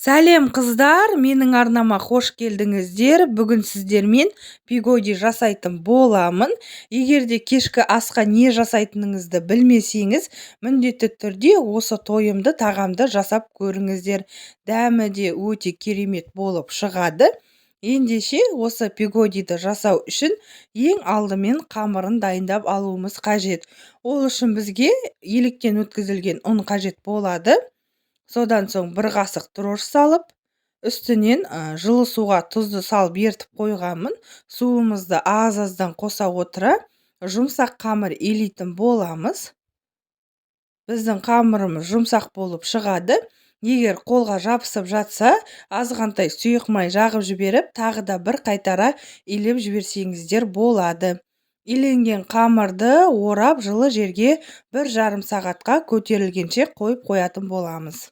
Сәлем қыздар, менің арнама қош келдіңіздер. Бүгін сіздермен пигоди жасайтын боламын. Егер де кешкі асқа не жасайтыныңызды білмесеңіз, міндетті түрде осы тойымды тағамды жасап көріңіздер. Дәмі де өте керемет болып шығады. Ендеше осы пигодиді жасау үшін ең алдымен қамырын дайындап алуымыз қажет. Ол үшін бізге електен өткізілген ұн қажет болады. Содан соң бір қасық дрожь салып, үстінен жылы суға тұзды салып ертіп қойғанмын. Суымызды аз-аздан қоса отыра, жұмсақ қамыр илейтін боламыз. Біздің қамырымыз жұмсақ болып шығады. Егер қолға жабысып жатса, азғантай сұйық май жағып жіберіп, тағы да бір қайтара илеп жіберсеңіздер болады. Иленген қамырды орап жылы жерге 1,5 сағатқа көтерілгенше қойып қоятын боламыз.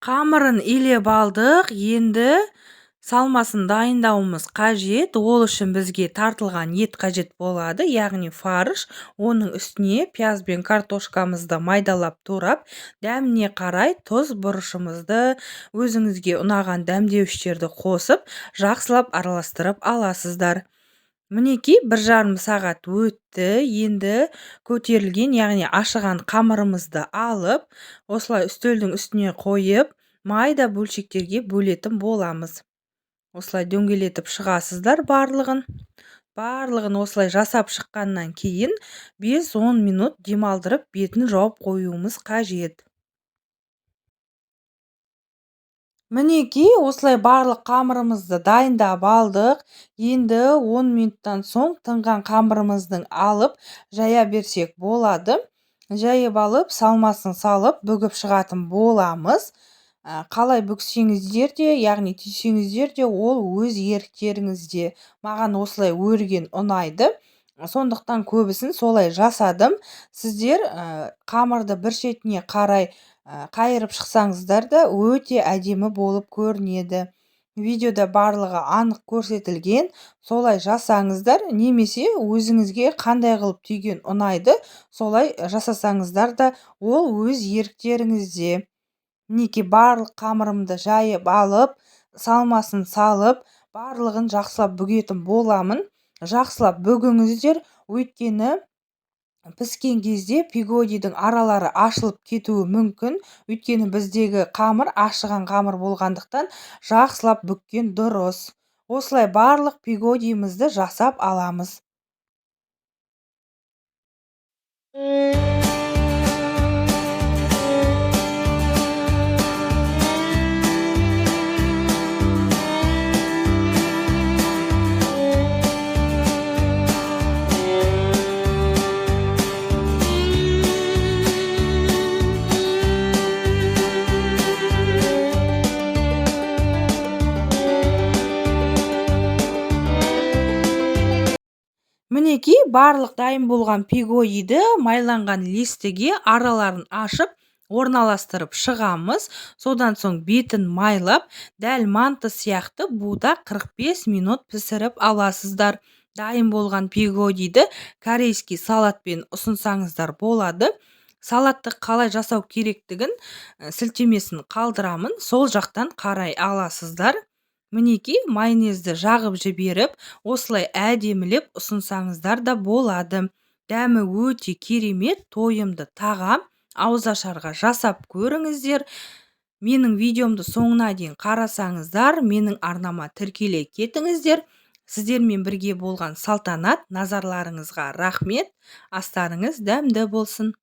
Қамырын илеп алдық. Енді салмасын дайындауымыз қажет. Ол үшін бізге тартылған ет қажет болады, яғни фарш. Оның үстіне пияз бен картошкамызды майдалап турап, дәміне қарай тұз, бұрышымызды, өзіңізге ұнаған дәмдеуіштерді қосып, жақсылап араластырып аласыздар. Мінекей 1,5 сағат өтті. Енді көтерілген, яғни ашыған қамырымызды алып, осылай үстелдің үстіне қойып, майда бөлшектерге бөлетін боламыз. Осылай дөңгелетіп шығасыздар барлығын. Барлығын осылай жасап шыққаннан кейін 5-10 минут демалдырып, бетін жауып қоюымыз қажет. Мінекей осылай барлық қамырымызды дайындап алдық. Енді 10 минуттан соң тынған қамырымыздың алып жая берсек болады. Жайып алып, салмасын салып, бүгіп шығатын боламыз. Қалай бүксеңіздер де, яғни түйсеңіздер де, ол өз еріктеріңізде. Маған осылай өрген ұнайды. Сондықтан көбісін солай жасадым. Сіздер қамырды бір шетіне қарай қайырып шықсаңыздар да өте әдемі болып көрінеді. Видеода барлығы анық көрсетілген. Солай жасаңыздар, немесе өзіңізге қандай қылып түйген ұнайды, солай жасасаңыздар да, ол өз еріктеріңізде. Мінекей барлық қамырымды жайып алып, салмасын салып, барлығын жақсылап бүгетін боламын. Жақсылап бүгіңіздер, өйткені піскен кезде пигодидің аралары ашылып кетуі мүмкін. Өйткені біздегі қамыр ашыған қамыр болғандықтан жақсылап бүккен дұрыс. Осылай барлық пигодиімізді жасап аламыз. Мінекей барлық дайын болған пигодиді майланған листіге араларын ашып, орналастырып шығамыз. Содан соң бетін майлап, дәл манты сияқты буда 45 минут пісіріп аласыздар. Дайын болған пигодиді корейский салатпен ұсынсаңыздар болады. Салатты қалай жасау керектігін сілтемесін қалдырамын, сол жақтан қарай аласыздар. Мінекей майонезді жағып жіберіп, осылай әдемілеп ұсынсаңыздар да болады. Дәмі өте керемет, тойымды тағам, ауызашарға жасап көріңіздер. Менің видеомды соңына дейін қарасаңыздар, менің арнама тіркеле кетіңіздер. Сіздермен бірге болған салтанат, назарларыңызға рахмет. Астарыңыз дәмді болсын.